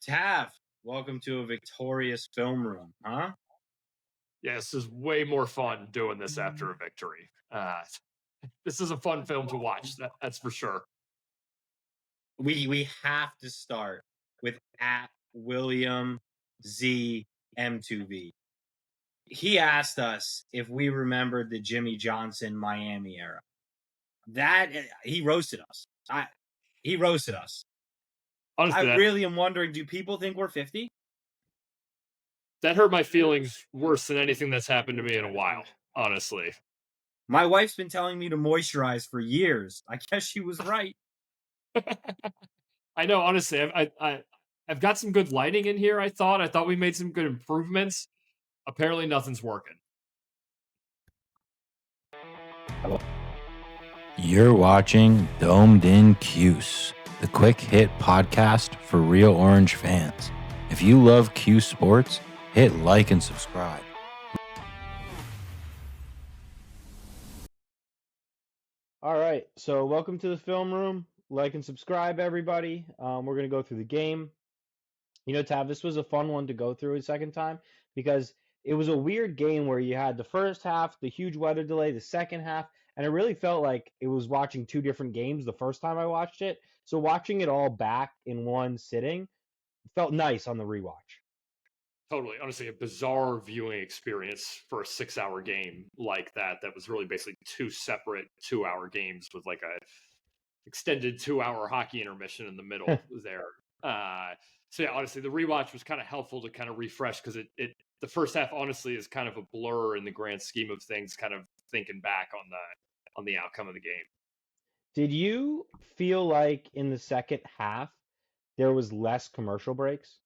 Tav, welcome to a victorious film room, huh? Yeah, this is way more fun doing this after a victory. This is a fun film to watch, that's for sure. We have to start with at William Z M2V. He asked us if we remembered the Jimmy Johnson Miami era. He roasted us. He roasted us. I Honestly, really am wondering, do people think we're 50? that hurt my feelings worse than anything that's happened to me in a while, honestly. My wife's been telling me to moisturize for years. I guess she was right. I know, honestly, I've got some good lighting in here, I thought we made some good improvements. Apparently nothing's working. You're watching Domed in Cuse, the quick hit podcast for real Orange fans. If you love Cuse sports, hit like and subscribe. All right, so welcome to the film room. Like and subscribe, everybody. We're going to go through the game. You know, Tav, this was a fun one to go through a second time because it was a weird game where you had the first half, the huge weather delay, the second half, and it really felt like it was watching two different games the first time I watched it. So watching it all back in one sitting felt nice on the rewatch. Totally. Honestly, a bizarre viewing experience for a 6-hour game like that. That was really basically two separate 2-hour games with like a extended 2-hour hockey intermission in the middle there. So yeah, honestly, the rewatch was kind of helpful to kind of refresh because the first half honestly is kind of a blur in the grand scheme of things. Kind of thinking back on the outcome of the game. Did you feel like in the second half there was less commercial breaks?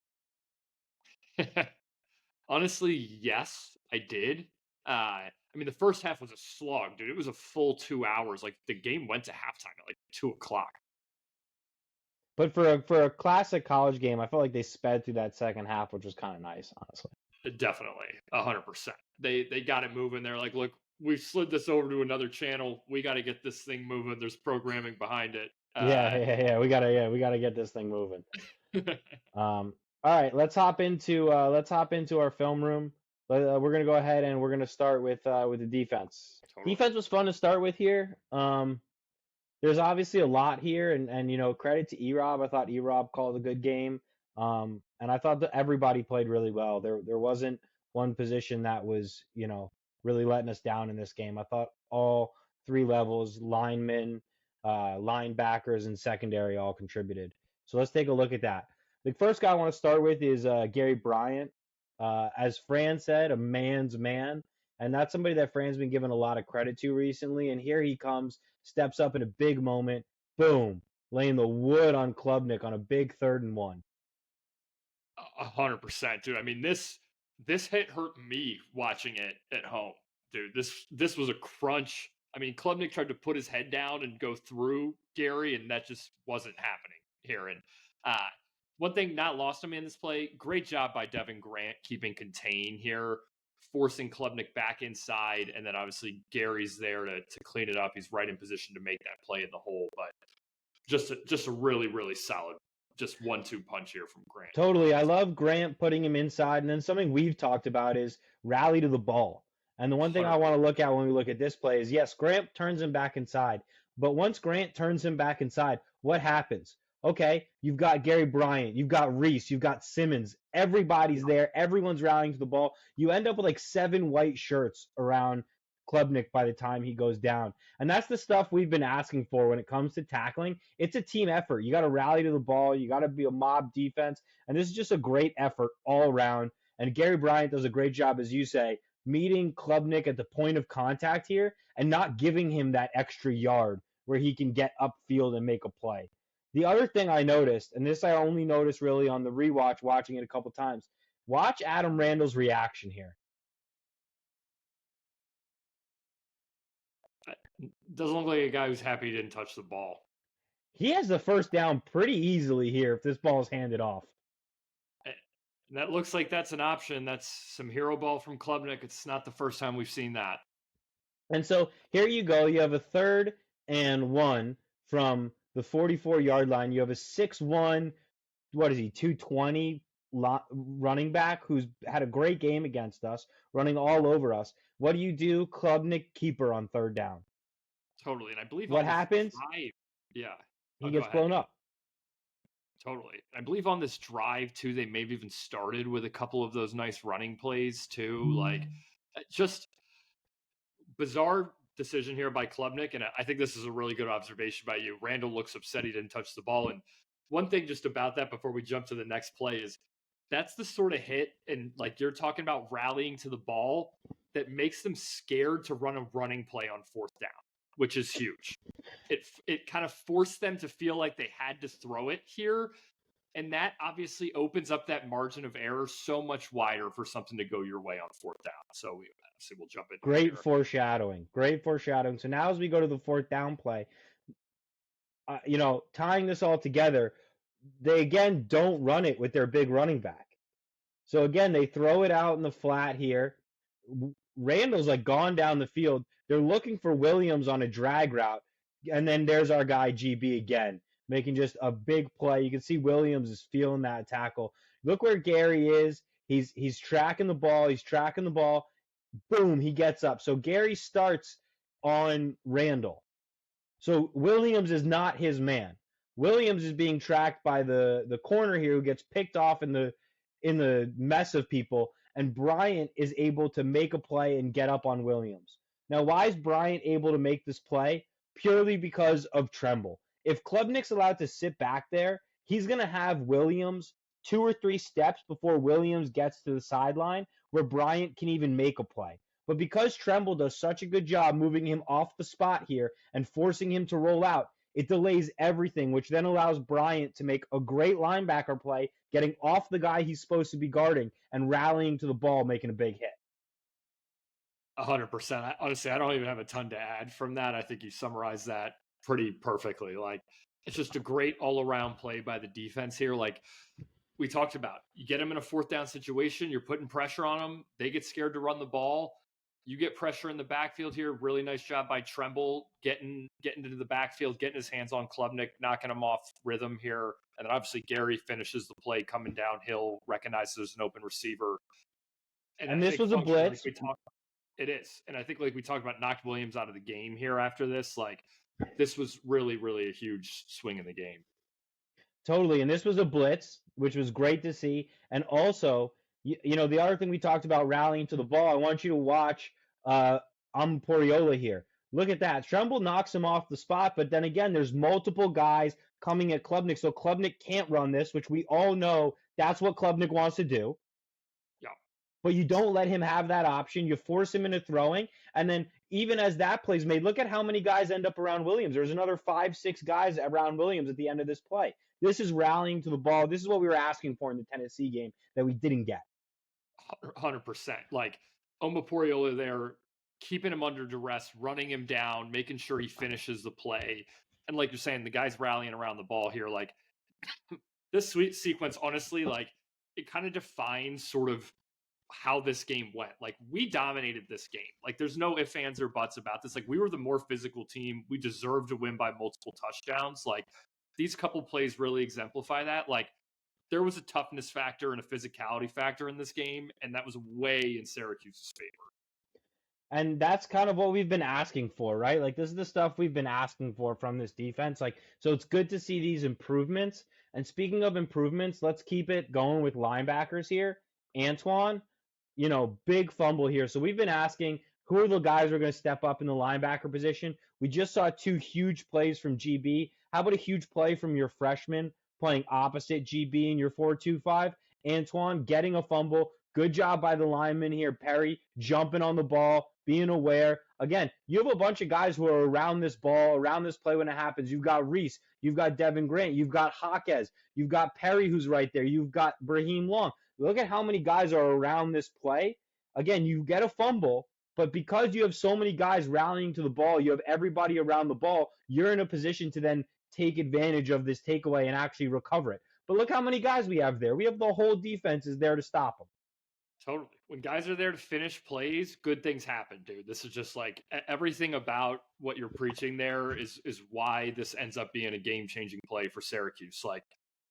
Honestly, yes, I did. I mean, the first half was a slog, dude. It was a full 2 hours. Like the game went to halftime at like 2 o'clock. But for a classic college game, I felt like they sped through that second half, which was kind of nice, honestly. Definitely, 100%. They got it moving. They're like, look, we've slid this over to another channel. We got to get this thing moving. There's programming behind it. Yeah. We gotta get this thing moving. All right, let's hop into our film room. We're gonna go ahead and we're gonna start with the defense. Totally. Defense was fun to start with here. There's obviously a lot here, and you know, credit to E-Rob. I thought E-Rob called a good game. And I thought that everybody played really well. There wasn't one position that was, you know, really letting us down in this game. I thought all three levels, linemen, linebackers, and secondary all contributed. So let's take a look at that. The first guy I want to start with is Gary Bryant. As Fran said, a man's man. And that's somebody that Fran's been given a lot of credit to recently. And here he comes, steps up in a big moment, boom, laying the wood on Klubnik on a big 3rd and 1. 100%, dude. I mean, this hit hurt me watching it at home, dude. This was a crunch. I mean, Klubnik tried to put his head down and go through Gary, and that just wasn't happening here. And one thing not lost on me in this play, great job by Devin Grant keeping contain here, forcing Klubnik back inside, and then obviously Gary's there to clean it up. He's right in position to make that play in the hole, but just a really, really solid just 1-2 punch here from Grant. Totally. I love Grant putting him inside. And then something we've talked about is rally to the ball. And the one thing I want to look at when we look at this play is, yes, Grant turns him back inside. But once Grant turns him back inside, what happens? Okay, you've got Gary Bryant, you've got Reese, you've got Simmons. Everybody's there. Everyone's rallying to the ball. You end up with like 7 white shirts around Klubnik by the time he goes down. And that's the stuff we've been asking for when it comes to tackling. It's a team effort. You got to rally to the ball. You got to be a mob defense. And this is just a great effort all around. And Gary Bryant does a great job, as you say, meeting Klubnik at the point of contact here and not giving him that extra yard where he can get upfield and make a play. The other thing I noticed, and this I only noticed really on the rewatch, watching it a couple times, watch Adam Randall's reaction here. Doesn't look like a guy who's happy he didn't touch the ball. He has the first down pretty easily here if this ball is handed off. And that looks like that's an option. That's some hero ball from Klubnik. It's not the first time we've seen that. And so here you go. You have a 3rd and 1 from the 44-yard line. You have a 6'1", what is he, 220 running back who's had a great game against us, running all over us. What do? Klubnik keeper on third down. Totally. And I believe What on this happens? drive, yeah. He Go gets ahead. blown up. Totally. I believe on this drive too, they maybe even started with a couple of those nice running plays too. Like just bizarre decision here by Klubnik. And I think this is a really good observation by you. Randall looks upset he didn't touch the ball. And one thing just about that before we jump to the next play is that's the sort of hit, and like you're talking about rallying to the ball, that makes them scared to run a running play on fourth down, which is huge. It kind of forced them to feel like they had to throw it here. And that obviously opens up that margin of error so much wider for something to go your way on fourth down. So we'll jump into Great foreshadowing. Great foreshadowing. So now as we go to the fourth down play, tying this all together, they again don't run it with their big running back. So again, they throw it out in the flat here. Randall's like gone down the field. They're looking for Williams on a drag route. And then there's our guy GB again, making just a big play. You can see Williams is feeling that tackle. Look where Gary is. He's tracking the ball. He's tracking the ball. Boom, he gets up. So Gary starts on Randall. So Williams is not his man. Williams is being tracked by the corner here who gets picked off in the mess of people, and Bryant is able to make a play and get up on Williams. Now, why is Bryant able to make this play? Purely because of Tremble. If Klubnik's allowed to sit back there, he's going to have Williams 2 or 3 steps before Williams gets to the sideline where Bryant can even make a play. But because Tremble does such a good job moving him off the spot here and forcing him to roll out, it delays everything, which then allows Bryant to make a great linebacker play, getting off the guy he's supposed to be guarding and rallying to the ball, making a big hit. 100%. Honestly, I don't even have a ton to add from that. I think you summarized that pretty perfectly. Like, it's just a great all-around play by the defense here. Like we talked about, you get them in a fourth down situation, you're putting pressure on them. They get scared to run the ball. You get pressure in the backfield here. Really nice job by Tremble getting into the backfield, getting his hands on Klubnik, knocking him off rhythm here. And then obviously Gary finishes the play coming downhill, recognizes there's an open receiver. And this was a blitz. It is. And I think like we talked about, knocked Williams out of the game here after this. Like this was really, really a huge swing in the game. Totally. And this was a blitz, which was great to see. And also, the other thing we talked about rallying to the ball, I want you to watch Poriola here. Look at that. Tremble knocks him off the spot, but then again, there's multiple guys coming at Klubnik, so Klubnik can't run this, which we all know that's what Klubnik wants to do. Yeah. But you don't let him have that option. You force him into throwing, and then even as that play's made, look at how many guys end up around Williams. There's another 5-6 guys around Williams at the end of this play. This is rallying to the ball. This is what we were asking for in the Tennessee game that we didn't get. 100%. Like Poriola there, keeping him under duress, running him down, making sure he finishes the play. And like you're saying, the guys rallying around the ball here, like this sweet sequence, honestly, like it kind of defines sort of how this game went. Like we dominated this game. Like there's no ifs, ands, or buts about this. Like we were the more physical team. We deserved to win by multiple touchdowns. Like these couple plays really exemplify that. Like there was a toughness factor and a physicality factor in this game, and that was way in Syracuse's favor. And that's kind of what we've been asking for, right? Like this is the stuff we've been asking for from this defense. Like, so it's good to see these improvements. And speaking of improvements, let's keep it going with linebackers here. Antoine, big fumble here. So we've been asking, who are the guys who are going to step up in the linebacker position? We just saw 2 huge plays from GB. How about a huge play from your freshman playing opposite GB in your 4-2-5? Antoine getting a fumble. Good job by the lineman here. Perry jumping on the ball, being aware. Again, you have a bunch of guys who are around this ball, around this play when it happens. You've got Reese. You've got Devin Grant. You've got Jaquez. You've got Perry who's right there. You've got Brahim Long. Look at how many guys are around this play. Again, you get a fumble, but because you have so many guys rallying to the ball, you have everybody around the ball, you're in a position to then take advantage of this takeaway and actually recover it. But look how many guys we have there. We have the whole defense is there to stop them. Totally. When guys are there to finish plays, good things happen, dude. This is just like everything about what you're preaching there is why this ends up being a game-changing play for Syracuse. Like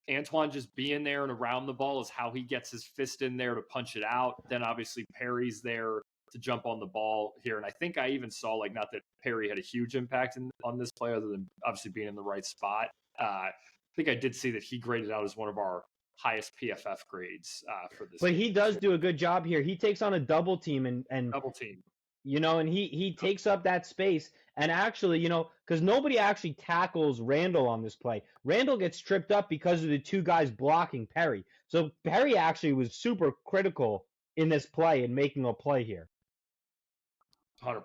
Antoine just being there and around the ball is how he gets his fist in there to punch it out. Then obviously Perry's there to jump on the ball here. And I think I even saw, like, not that Perry had a huge impact on this play other than obviously being in the right spot. I think I did see that he graded out as one of our highest PFF grades for this. But he does do a good job here. He takes on a double team and double team. And he takes up that space. And actually, because nobody actually tackles Randall on this play. Randall gets tripped up because of the two guys blocking Perry. So Perry actually was super critical in this play and making a play here. 100%.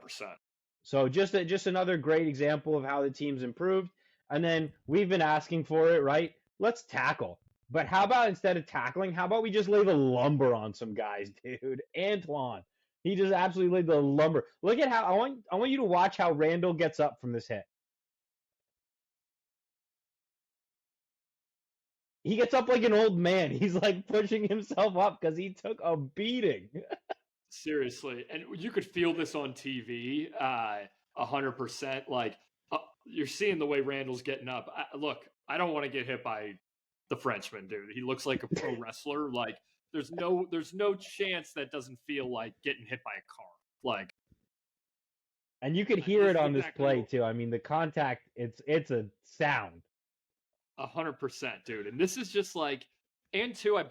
So just another great example of how the team's improved. And then we've been asking for it, right? Let's tackle. But how about instead of tackling, how about we just lay the lumber on some guys, dude? Antoine. He just absolutely laid the lumber. Look at how I want you to watch how Randall gets up from this hit. He gets up like an old man. He's like pushing himself up because he took a beating. Seriously. And you could feel this on TV 100%. Like, you're seeing the way Randall's getting up. Look, I don't want to get hit by the Frenchman, dude. He looks like a pro wrestler. Like, there's no chance that doesn't feel like getting hit by a car. Like, and you could hear it on this play too. I mean, the contact, it's a sound. 100%, dude. And this is just like, and two, I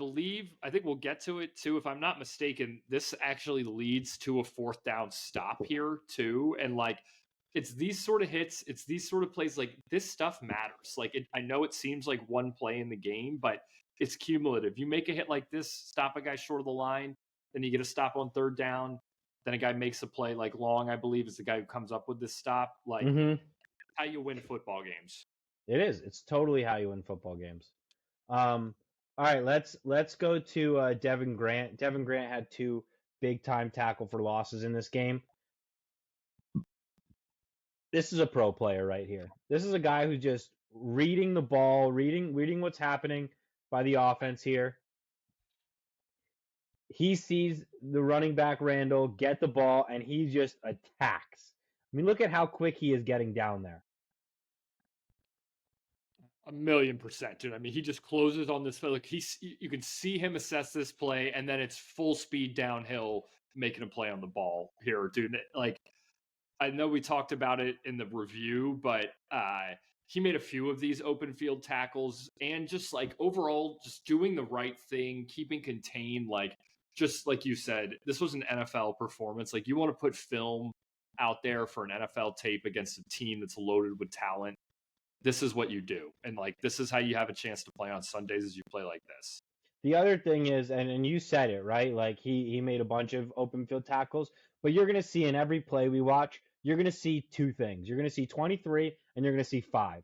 think we'll get to it too. If I'm not mistaken, this actually leads to a 4th down stop here too. And like, it's these sort of hits, it's these sort of plays, like, this stuff matters. Like, I know it seems like one play in the game, but it's cumulative. You make a hit like this, stop a guy short of the line, then you get a stop on 3rd down, then a guy makes a play like Long, I believe, is the guy who comes up with this stop. Like, how you win football games. It is. It's totally how you win football games. All right, let's go to Devin Grant. Devin Grant had 2 big-time tackle for losses in this game. This is a pro player right here. This is a guy who's just reading the ball, reading what's happening by the offense here. He sees the running back Randall get the ball, and he just attacks. I mean, look at how quick he is getting down there. 1,000,000%, dude. I mean, he just closes on this. Like, you can see him assess this play, and then it's full speed downhill, making a play on the ball here, dude. Like, I know we talked about it in the review, but he made a few of these open field tackles, and just like overall, just doing the right thing, keeping contained. Like, just like you said, this was an NFL performance. Like, you want to put film out there for an NFL tape against a team that's loaded with talent. This is what you do. And like, this is how you have a chance to play on Sundays, as you play like this. The other thing is, and you said it, right? Like, he made a bunch of open field tackles, but you're going to see in every play we watch, you're going to see 2 things. You're going to see 23 and you're going to see 5.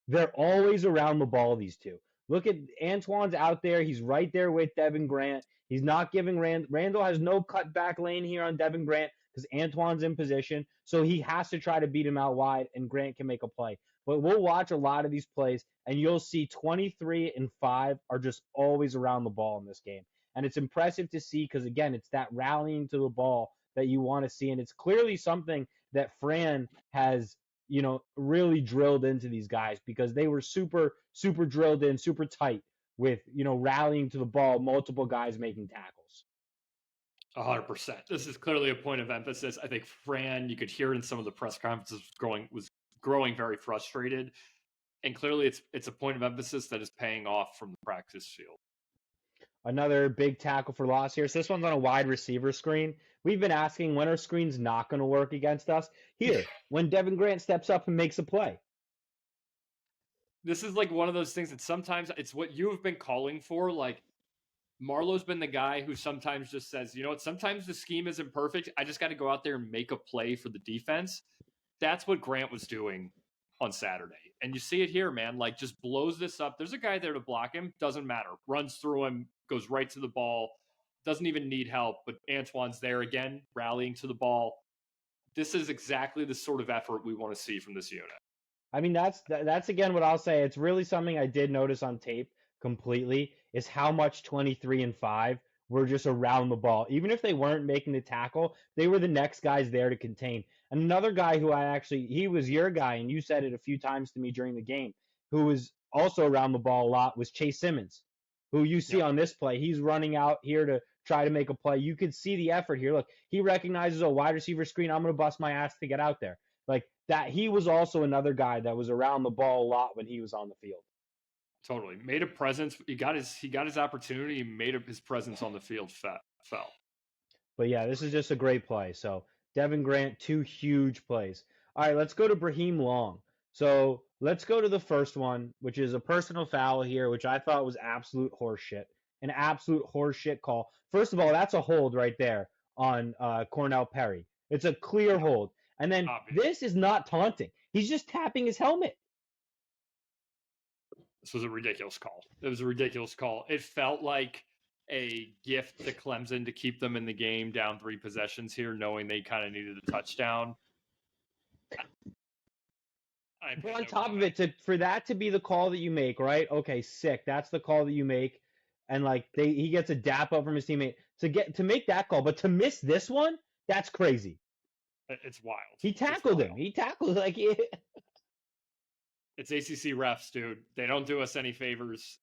They're always around the ball, these 2. Look at Antoine's out there. He's right there with Devin Grant. He's not giving Randall has no cutback lane here on Devin Grant because Antoine's in position. So he has to try to beat him out wide, and Grant can make a play. But we'll watch a lot of these plays, and you'll see 23 and 5 are just always around the ball in this game. And it's impressive to see because, again, it's that rallying to the ball that you want to see. And it's clearly something that Fran has, really drilled into these guys because they were super, super drilled in, super tight with, rallying to the ball, multiple guys making tackles. 100%. This is clearly a point of emphasis. I think Fran, you could hear it in some of the press conferences, was growing very frustrated, and clearly it's a point of emphasis that is paying off from the practice field. Another big tackle for loss here. So this one's on a wide receiver screen. We've been asking, when are screens not going to work against us? Here, when Devin Grant steps up and makes a play. This is like one of those things that sometimes it's what you've been calling for. Like, Marlowe's been the guy who sometimes just says, you know what, sometimes the scheme isn't perfect. I just got to go out there and make a play for the defense. That's what Grant was doing on Saturday. And you see it here, man, like, just blows this up. There's a guy there to block him. Doesn't matter. Runs through him, goes right to the ball. Doesn't even need help. But Antoine's there again, rallying to the ball. This is exactly the sort of effort we want to see from this unit. I mean, that's again what I'll say. It's really something I did notice on tape completely is how much 23 and 5 were just around the ball. Even if they weren't making the tackle, they were the next guys there to contain. And another guy who he was your guy, and you said it a few times to me during the game, who was also around the ball a lot was Chase Simmons, who you see on this play. He's running out here to try to make a play. You could see the effort here. Look, he recognizes a wide receiver screen. I'm going to bust my ass to get out there. Like that, he was also another guy that was around the ball a lot when he was on the field. Totally. Made a presence. He got his opportunity. He made his presence on the field felt. But yeah, this is just a great play. So Devin Grant, 2 huge plays. All right, let's go to Brahim Long. So let's go to the first one, which is a personal foul here, which I thought was absolute horseshit. An absolute horseshit call. First of all, that's a hold right there on Cornell Perry. It's a clear hold. And then this is not taunting. He's just tapping his helmet. This was a ridiculous call. It was a ridiculous call. It felt like a gift to Clemson to keep them in the game down 3 possessions here, knowing they kind of needed a touchdown. But on top of it, for that to be the call that you make, right? Okay, sick. That's the call that you make, and like he gets a dap up from his teammate to make that call, but to miss this one, that's crazy. It's wild. He tackled him. He tackled like it. It's ACC refs, dude. They don't do us any favors.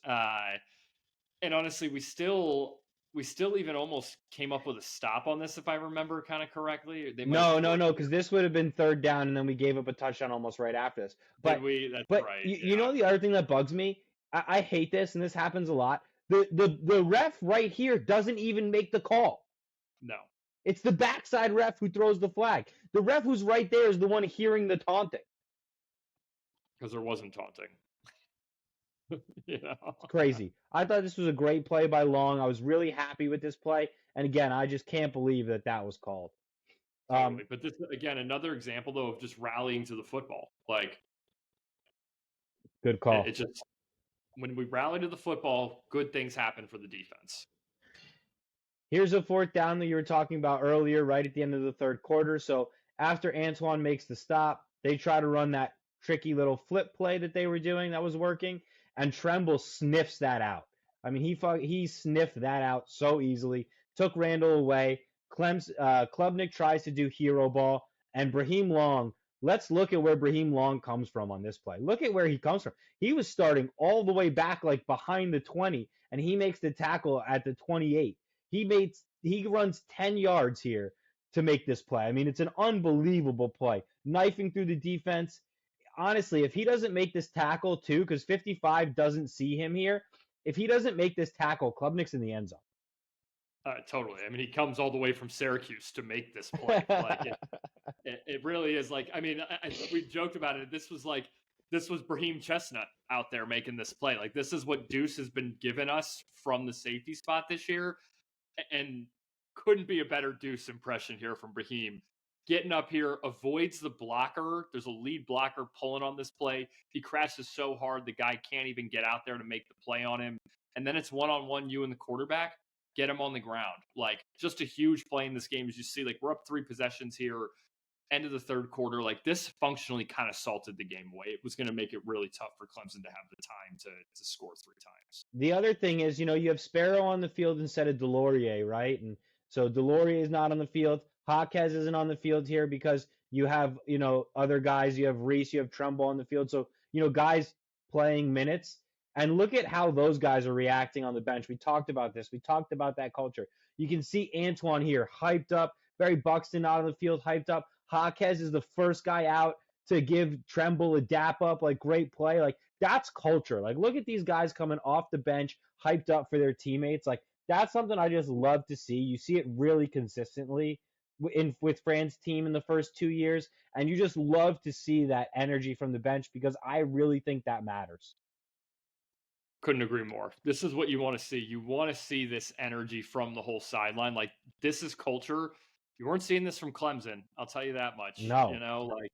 And honestly, we still even almost came up with a stop on this, if I remember kind of correctly. No, because this would have been 3rd down, and then we gave up a touchdown almost right after this. But that's right. You know the other thing that bugs me? I hate this, and this happens a lot. The ref right here doesn't even make the call. No. It's the backside ref who throws the flag. The ref who's right there is the one hearing the taunting. Because there wasn't taunting. It's crazy. I thought this was a great play by Long. I was really happy with this play. And again, I just can't believe that was called. Totally. But this, again, another example, though, of just rallying to the football. Like, good call. It's just, when we rally to the football, good things happen for the defense. Here's a 4th down that you were talking about earlier, right at the end of the 3rd quarter. So after Antoine makes the stop, they try to run that tricky little flip play that they were doing that was working, and Tremble sniffs that out. I mean, he sniffed that out so easily, took Randall away. Klubnik tries to do hero ball, and Brahim Long, let's look at where Brahim Long comes from on this play. Look at where he comes from. He was starting all the way back, like behind the 20, and he makes the tackle at the 28. He runs 10 yards here to make this play. I mean, it's an unbelievable play. Knifing through the defense. Honestly, if he doesn't make this tackle too, because 55 doesn't see him here, if he doesn't make this tackle, Klubnik's in the end zone. Totally. I mean, he comes all the way from Syracuse to make this play. Like it really is like, I mean, we joked about it. This was Brahim Chestnut out there making this play. Like, this is what Deuce has been giving us from the safety spot this year. And couldn't be a better Deuce impression here from Brahim. Getting up here, avoids the blocker. There's a lead blocker pulling on this play. He crashes so hard, the guy can't even get out there to make the play on him. And then it's one-on-one, you and the quarterback. Get him on the ground. Like, just a huge play in this game. As you see, like, we're up 3 possessions here, end of the 3rd quarter. Like, this functionally kind of salted the game away. It was going to make it really tough for Clemson to have the time to score 3 times. The other thing is, you have Sparrow on the field instead of Delorier, right? And so Delorier is not on the field. Jaquez isn't on the field here because you have, other guys. You have Reese, you have Trumbull on the field. So, guys playing minutes. And look at how those guys are reacting on the bench. We talked about this. We talked about that culture. You can see Antoine here, hyped up. Barry Buxton out on the field, hyped up. Jaquez is the first guy out to give Tremble a dap up, like, great play. Like, that's culture. Like, look at these guys coming off the bench, hyped up for their teammates. Like, that's something I just love to see. You see it really consistently with Fran's team in the first 2 years, and you just love to see that energy from the bench because I really think that matters. Couldn't agree more. This is what you want to see. You want to see this energy from the whole sideline. Like, this is culture. You weren't seeing this from Clemson. I'll tell you that much. No. Like,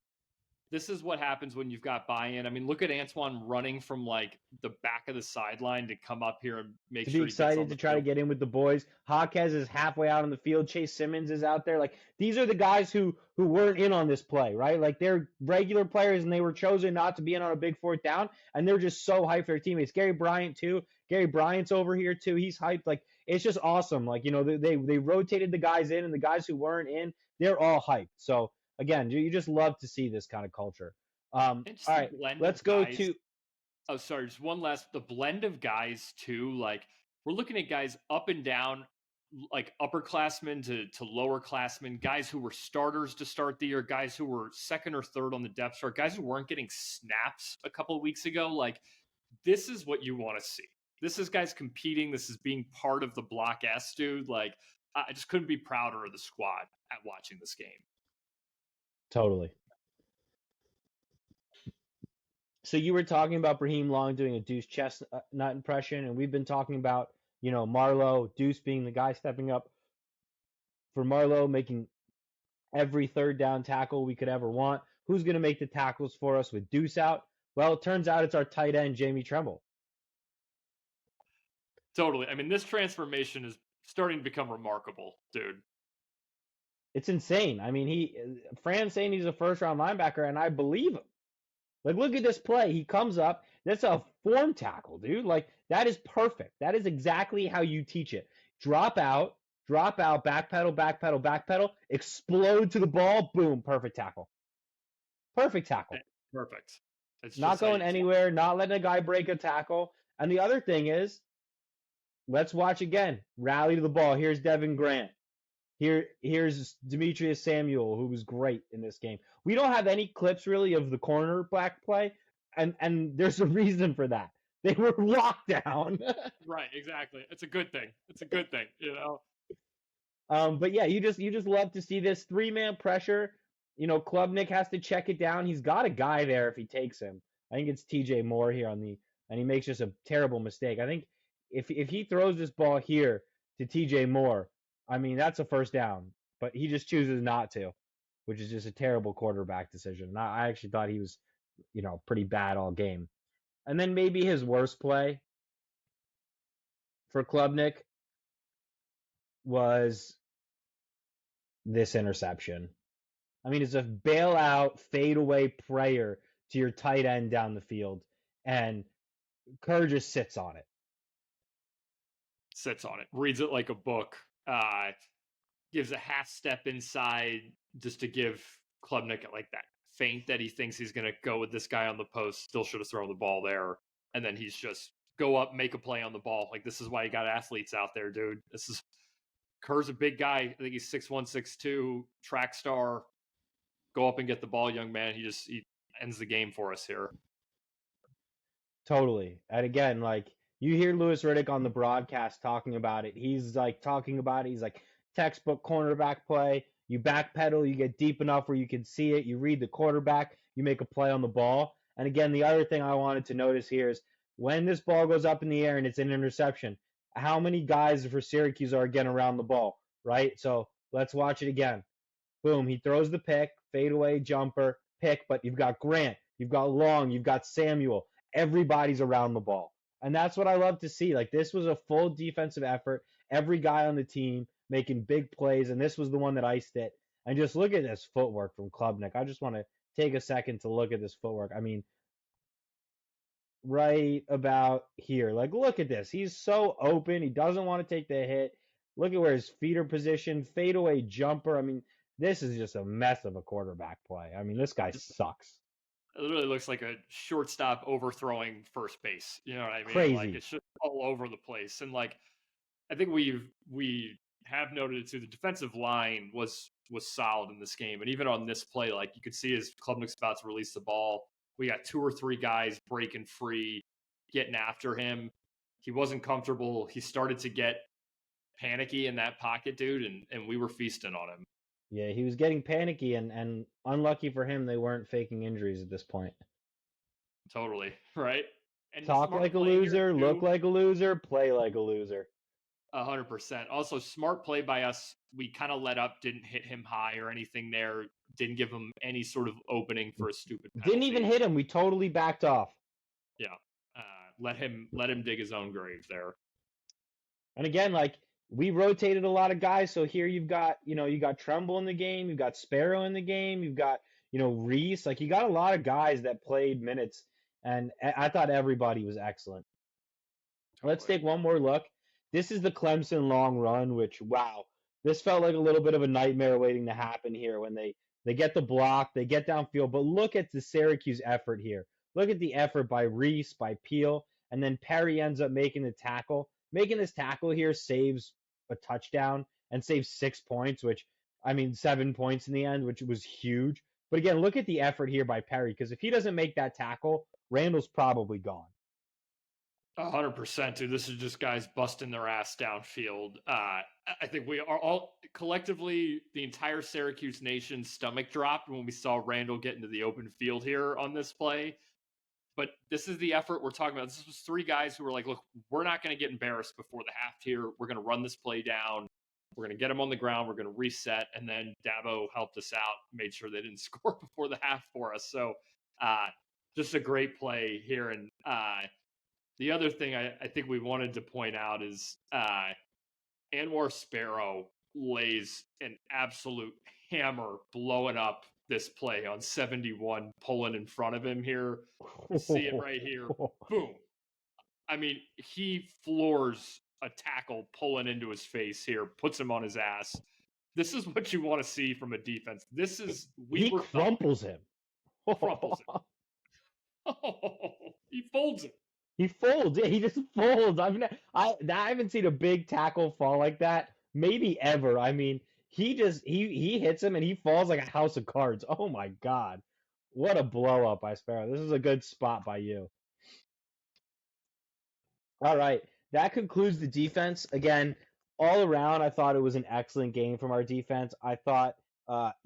this is what happens when you've got buy-in. I mean, look at Antoine running from, like, the back of the sideline to come up here and make sure he gets on the excited to try to get in with the boys. Jaquez is halfway out on the field. Chase Simmons is out there. Like, these are the guys who weren't in on this play, right? Like, they're regular players, and they were chosen not to be in on a big 4th down, and they're just so hyped for their teammates. Gary Bryant, too. Gary Bryant's over here, too. He's hyped. Like, it's just awesome. Like, they rotated the guys in, and the guys who weren't in, they're all hyped. So, again, you just love to see this kind of culture. All right, let's go to Oh, sorry. Just one last. The blend of guys too. Like we're looking at guys up and down, like upperclassmen to lowerclassmen, guys who were starters to start the year, guys who were second or third on the depth chart, guys who weren't getting snaps a couple of weeks ago. Like this is what you want to see. This is guys competing. This is being part of the Block S, dude. Like I just couldn't be prouder of the squad at watching this game. Totally. So you were talking about Raheem Long doing a Deuce Chestnut impression, and we've been talking about, Marlowe, Deuce being the guy stepping up for Marlowe, making every third down tackle we could ever want. Who's going to make the tackles for us with Deuce out? Well, it turns out it's our tight end, Jamie Tremble. Totally. I mean, this transformation is starting to become remarkable, dude. It's insane. I mean, Fran's saying he's a first-round linebacker, and I believe him. Like, look at this play. He comes up. That's a form tackle, dude. Like, that is perfect. That is exactly how you teach it. Drop out, backpedal, explode to the ball, boom, perfect tackle. Perfect tackle. Perfect. It's not going anywhere, not letting a guy break a tackle. And the other thing is, let's watch again. Rally to the ball. Here's Devin Grant. Here's Demetrius Samuel, who was great in this game. We don't have any clips really of the cornerback play, and there's a reason for that. They were locked down. Right, exactly. It's a good thing. It's a good thing, But yeah, you just love to see this 3-man pressure. Klubnik has to check it down. He's got a guy there if he takes him. I think it's TJ Moore here and he makes just a terrible mistake. I think if he throws this ball here to TJ Moore, I mean, that's a first down, but he just chooses not to, which is just a terrible quarterback decision. And I actually thought he was, pretty bad all game. And then maybe his worst play for Klubnik was this interception. I mean, it's a bailout, fadeaway prayer to your tight end down the field, and Kerr just sits on it. Sits on it. Reads it like a book. Gives a half step inside just to give Klubnik like that feint that he thinks he's going to go with this guy on the post. Still should have thrown the ball there. And then he's just go up, make a play on the ball. Like, this is why you got athletes out there, dude. Kerr's a big guy. I think he's 6'1", 6'2", track star. Go up and get the ball, young man. He ends the game for us here. Totally. And again, like, you hear Louis Riddick on the broadcast talking about it. He's like, textbook cornerback play. You backpedal, you get deep enough where you can see it. You read the quarterback, you make a play on the ball. And again, the other thing I wanted to notice here is when this ball goes up in the air and it's an interception, how many guys for Syracuse are again around the ball, right? So let's watch it again. Boom, he throws the pick, fadeaway jumper, pick, but you've got Grant, you've got Long, you've got Samuel. Everybody's around the ball. And that's what I love to see. Like, this was a full defensive effort. Every guy on the team making big plays, and this was the one that iced it. And just look at this footwork from Klubnik. I just want to take a second to look at this footwork. I mean, right about here. Like, look at this. He's so open. He doesn't want to take the hit. Look at where his feet are positioned. Fadeaway jumper. I mean, this is just a mess of a quarterback play. I mean, this guy sucks. It literally looks like a shortstop overthrowing first base. You know what I mean? Crazy. Like, it's just all over the place. And like, I think we have noted it too. The defensive line was solid in this game, and even on this play, like you could see as Klubnik's about to release the ball, we got 2 or 3 guys breaking free, getting after him. He wasn't comfortable. He started to get panicky in that pocket, dude, and we were feasting on him. Yeah, he was getting panicky, and unlucky for him, they weren't faking injuries at this point. Totally, right? And talk like a loser, look like a loser, play like a loser. 100%. Also, smart play by us. We kind of let up, didn't hit him high or anything there. Didn't give him any sort of opening for a stupid penalty. Didn't even hit him. We totally backed off. Yeah. Let him dig his own grave there. And again, like, we rotated a lot of guys. So here you've got, you got Tremble in the game. You've got Sparrow in the game. You've got, Reese. Like, you got a lot of guys that played minutes. And I thought everybody was excellent. Totally. Let's take one more look. This is the Clemson long run, which, wow, this felt like a little bit of a nightmare waiting to happen here when they get the block, they get downfield. But look at the Syracuse effort here. look at the effort by Reese, by Peel, and then Perry ends up making the tackle. Making this tackle here saves a touchdown and saves 6 points, 7 points in the end, which was huge. But again, look at the effort here by Perry, because if he doesn't make that tackle, Randall's probably gone. 100%, dude. This is just guys busting their ass downfield. I think we are all collectively, the entire Syracuse nation's stomach dropped when we saw Randall get into the open field here on this play. But this is the effort we're talking about. This was 3 guys who were like, look, we're not going to get embarrassed before the half here. We're going to run this play down. We're going to get them on the ground. We're going to reset. And then Dabo helped us out, made sure they didn't score before the half for us. So just a great play here. And the other thing I think we wanted to point out is Anwar Sparrow lays an absolute hammer blowing up this play on 71, pulling in front of him here. See it right here. Boom. I mean, he floors a tackle pulling into his face here, puts him on his ass. This is what you want to see from a defense. This is he crumples him. Crumples him. He folds him. He folds. Yeah, he just folds. I haven't seen a big tackle fall like that maybe ever. I mean, he hits him and he falls like a house of cards. Oh my God. What a blow up by Sparrow. This is a good spot by you. All right. That concludes the defense. Again, all around, I thought it was an excellent game from our defense. I thought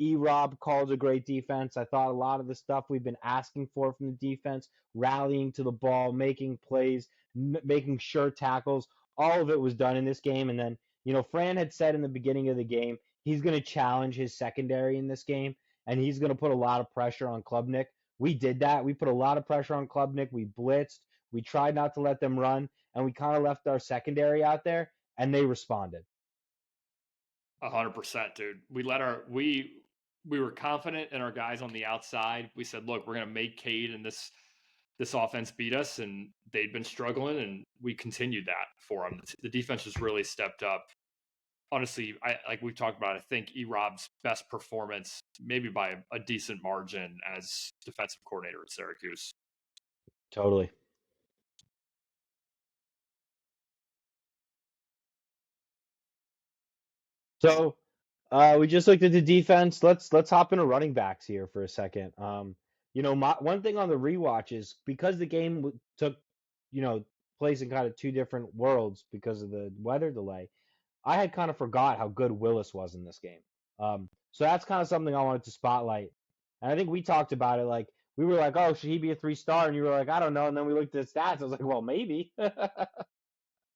E-Rob called a great defense. I thought a lot of the stuff we've been asking for from the defense, rallying to the ball, making plays, making sure tackles, all of it was done in this game. And then, Fran had said in the beginning of the game, he's going to challenge his secondary in this game, and he's going to put a lot of pressure on Klubnik. We did that. We put a lot of pressure on Klubnik. We blitzed. We tried not to let them run, and we kind of left our secondary out there, and they responded. 100%, dude. We were confident in our guys on the outside. We said, look, we're going to make Cade and this offense beat us, and they'd been struggling, and we continued that for them. The defense has really stepped up. Honestly, like we've talked about, I think E-Rob's best performance, maybe by a decent margin as defensive coordinator at Syracuse. Totally. So we just looked at the defense. Let's hop into running backs here for a second. One thing on the rewatch is because the game took, place in kind of 2 different worlds because of the weather delay, I had kind of forgot how good Willis was in this game. So that's kind of something I wanted to spotlight. And I think we talked about it. Like, we were like, oh, should he be a 3-star? And you were like, I don't know. And then we looked at stats. I was like, well, maybe.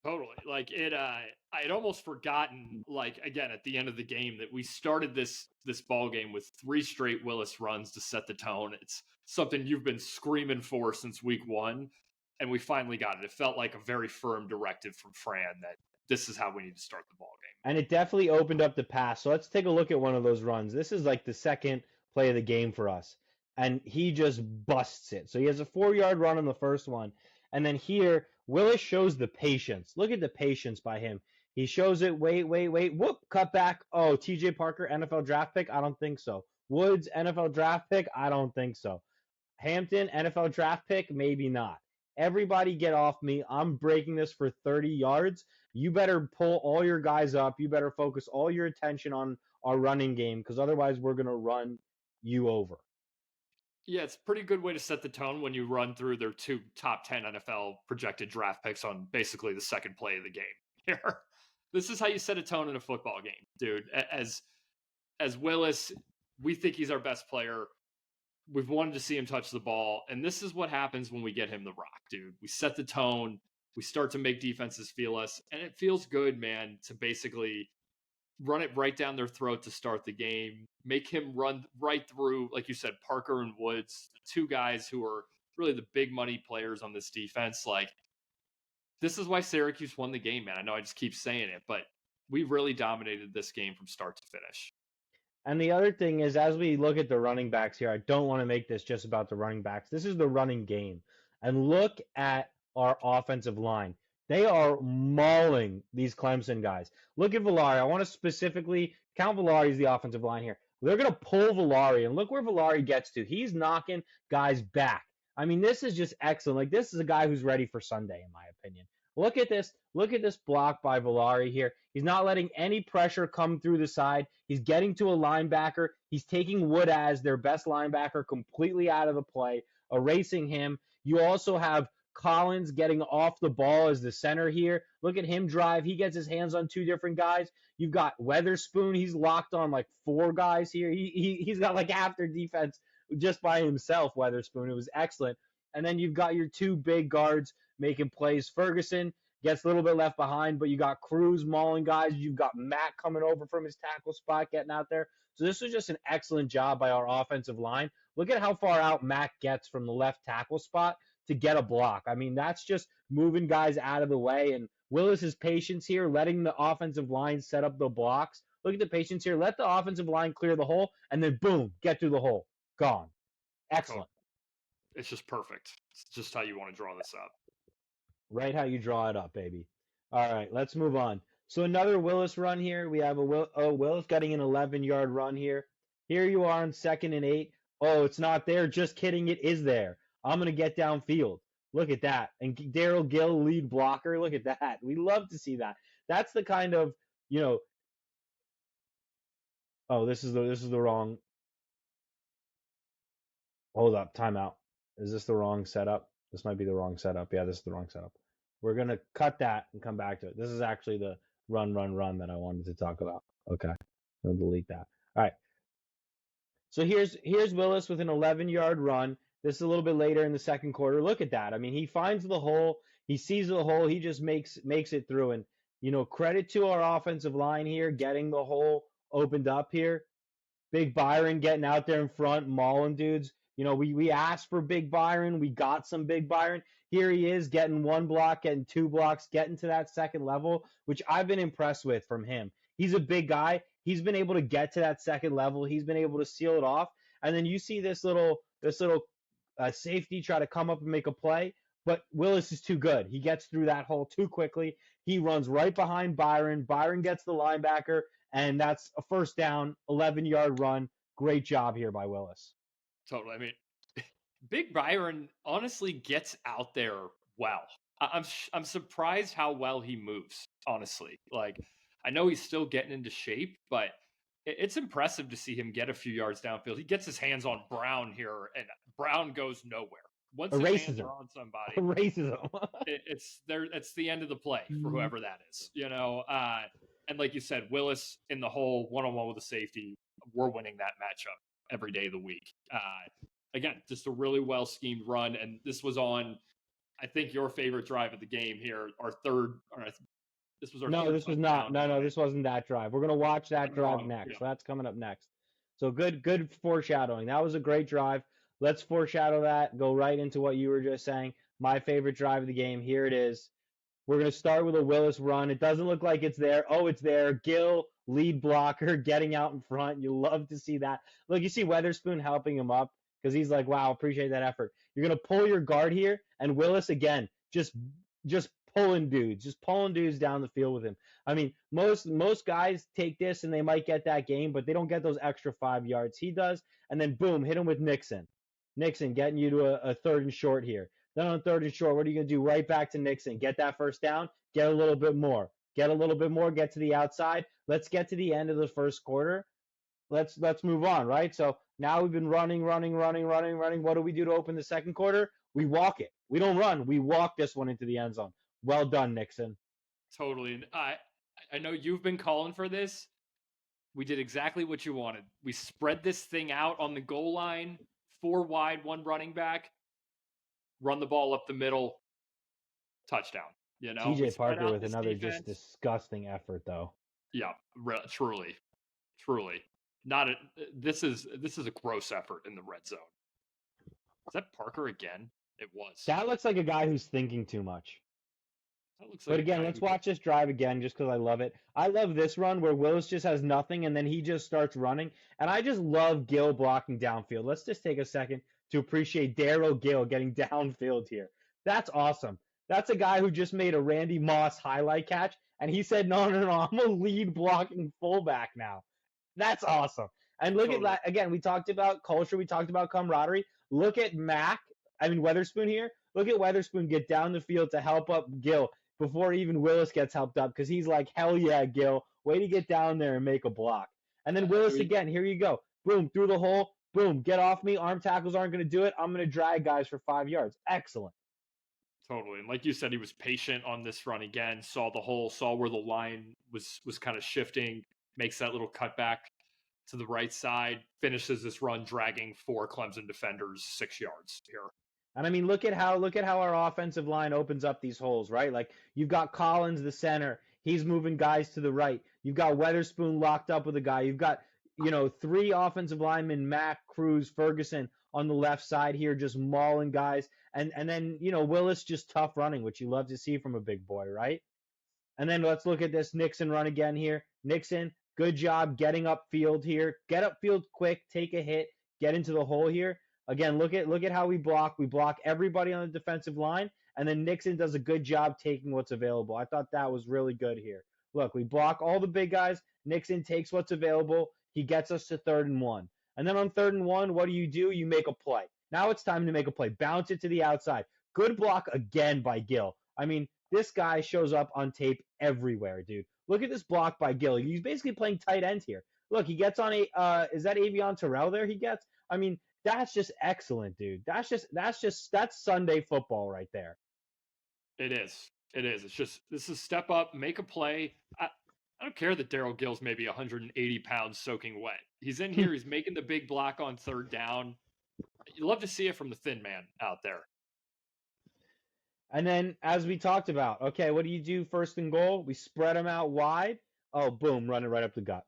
Totally. Like I had almost forgotten, like, again, at the end of the game that we started this ball game with 3 straight Willis runs to set the tone. It's something you've been screaming for since week 1, and we finally got it. It felt like a very firm directive from Fran that this is how we need to start the ball game. And it definitely opened up the pass. So let's take a look at one of those runs. This is like the second play of the game for us. And he just busts it. So he has a 4-yard run on the first one. And then here, Willis shows the patience. Look at the patience by him. He shows it. Wait. Whoop, cut back. Oh, TJ Parker, NFL draft pick? I don't think so. Woods, NFL draft pick? I don't think so. Hampton, NFL draft pick? Maybe not. Everybody get off me. I'm breaking this for 30 yards. You better pull all your guys up. You better focus all your attention on our running game, because otherwise we're going to run you over. Yeah, it's a pretty good way to set the tone when you run through their 2 top 10 NFL projected draft picks on basically the second play of the game. Here, this is how you set a tone in a football game, dude. As Willis, we think he's our best player. We've wanted to see him touch the ball, and this is what happens when we get him the rock, dude. We set the tone. We start to make defenses feel us, and it feels good, man, to basically run it right down their throat to start the game, make him run right through, like you said, Parker and Woods, the 2 guys who are really the big money players on this defense. Like, this is why Syracuse won the game, man. I know I just keep saying it, but we really dominated this game from start to finish. And the other thing is, as we look at the running backs here, I don't want to make this just about the running backs. This is the running game. And look at our offensive line. They are mauling these Clemson guys. Look at Villari. I want to specifically count Villari as the offensive line here. They're going to pull Villari, and look where Villari gets to. He's knocking guys back. I mean, this is just excellent. Like, this is a guy who's ready for Sunday, in my opinion. Look at this. Look at this block by Villari here. He's not letting any pressure come through the side. He's getting to a linebacker. He's taking Wood as their best linebacker completely out of the play, erasing him. You also have Collins getting off the ball as the center here. Look at him drive. He gets his hands on two different guys. You've got Weatherspoon. He's locked on like four guys here. He's got like half their defense just by himself, Weatherspoon. It was excellent. And then you've got your two big guards making plays. Ferguson gets a little bit left behind, but you got Cruz mauling guys. You've got Matt coming over from his tackle spot, getting out there. So this was just an excellent job by our offensive line. Look at how far out Matt gets from the left tackle spot to get a block. I mean, that's just moving guys out of the way. And Willis's patience here, letting the offensive line set up the blocks. Look at the patience here. Let the offensive line clear the hole, and then boom, get through the hole. Gone. Excellent. It's just perfect. It's just how you want to draw this up. Right how you draw it up, baby. All right, let's move on. So another Willis run here. We have Willis getting an 11-yard run here. Here you are on 2nd and 8. Oh, it's not there. Just kidding. It is there. I'm going to get downfield. Look at that. And Darrell Gill, lead blocker. Look at that. We love to see that. That's the kind of, oh, this is the wrong. Hold up. Timeout. Is this the wrong setup? This might be the wrong setup. Yeah, this is the wrong setup. We're going to cut that and come back to it. This is actually the run that I wanted to talk about. Okay. I'll delete that. All right. So here's Willis with an 11-yard run. This is a little bit later in the second quarter. Look at that. I mean, he finds the hole. He sees the hole. He just makes it through. And, credit to our offensive line here, getting the hole opened up here. Big Byron getting out there in front, mauling dudes. We asked for Big Byron. We got some Big Byron. Here he is getting one block, getting two blocks, getting to that second level, which I've been impressed with from him. He's a big guy. He's been able to get to that second level. He's been able to seal it off. And then you see this little safety try to come up and make a play, but Willis is too good. He gets through that hole too quickly. He runs right behind Byron. Byron gets the linebacker, and that's a first down, 11-yard run. Great job here by Willis. Totally. I mean, Big Byron honestly gets out there well. I'm surprised how well he moves, honestly. Like, I know he's still getting into shape, but it's impressive to see him get a few yards downfield. He gets his hands on Brown here, and Brown goes nowhere. Once his hands are on somebody, erases him. It's the end of the play for whoever that is, And like you said, Willis in the hole, one-on-one with a safety. We're winning that matchup every day of the week. Again, just a really well-schemed run, and this was on, I think, your favorite drive of the game here, our third. This was our this was not. No, this wasn't that drive. We're gonna watch that drive next. Yeah. So that's coming up next. So good foreshadowing. That was a great drive. Let's foreshadow that. Go right into what you were just saying. My favorite drive of the game. Here it is. We're gonna start with a Willis run. It doesn't look like it's there. Oh, it's there. Gill, lead blocker, getting out in front. You love to see that. Look, you see Weatherspoon helping him up because he's like, wow, appreciate that effort. You're gonna pull your guard here, and Willis again, just pulling dudes down the field with him. I mean, most guys take this and they might get that game, but they don't get those extra 5 yards. He does, and then boom, hit him with Nixon. Nixon getting you to a third and short here. Then on third and short, what are you going to do? Right back to Nixon. Get that first down. Get a little bit more. Get to the outside. Let's get to the end of the first quarter. Let's move on, right? So now we've been running. What do we do to open the second quarter? We walk it. We don't run. We walk this one into the end zone. Well done, Nixon. Totally. And I know you've been calling for this. We did exactly what you wanted. We spread this thing out on the goal line, 4 wide, 1 running back, run the ball up the middle, touchdown. TJ Parker with another defense. Just disgusting effort, though. Yeah, truly. This is a gross effort in the red zone. Is that Parker again? It was. That looks like a guy who's thinking too much. But again, let's watch this drive again just because I love it. I love this run where Willis just has nothing and then he just starts running. And I just love Gill blocking downfield. Let's just take a second to appreciate Darrell Gill getting downfield here. That's awesome. That's a guy who just made a Randy Moss highlight catch. And he said, no, I'm a lead blocking fullback now. That's awesome. And look at that. Again, we talked about culture. We talked about camaraderie. Look at Mac Weatherspoon here. Look at Weatherspoon get down the field to help up Gill before even Willis gets helped up because he's like, hell yeah, Gill. Way to get down there and make a block. And then Willis again. Here you go. Boom, through the hole. Boom, get off me. Arm tackles aren't going to do it. I'm going to drag guys for 5 yards. Excellent. Totally. And like you said, he was patient on this run again, saw the hole, saw where the line was kind of shifting, makes that little cutback to the right side, finishes this run dragging 4 Clemson defenders 6 yards here. And I mean, look at how our offensive line opens up these holes, right? Like you've got Collins, the center. He's moving guys to the right. You've got Weatherspoon locked up with a guy. You've got, 3 offensive linemen, Mack, Cruz, Ferguson on the left side here, just mauling guys. And then, Willis just tough running, which you love to see from a big boy, right? And then let's look at this Nixon run again here. Nixon, good job getting upfield here. Get upfield quick, take a hit, get into the hole here. Again, look at how we block. We block everybody on the defensive line, and then Nixon does a good job taking what's available. I thought that was really good here. Look, we block all the big guys. Nixon takes what's available. He gets us to 3rd and 1. And then on 3rd and 1, what do? You make a play. Now it's time to make a play. Bounce it to the outside. Good block again by Gill. I mean, this guy shows up on tape everywhere, dude. Look at this block by Gill. He's basically playing tight end here. Look, he gets on is that Avion Terrell there he gets? I mean, that's just excellent, dude. That's Sunday football right there. It is. It's just, this is step up, make a play. I don't care that Darrell Gill's maybe 180 pounds soaking wet. He's in here. He's making the big block on 3rd down. You love to see it from the thin man out there. And then, as we talked about, okay, what do you do 1st and goal? We spread them out wide. Oh, boom, running right up the gut.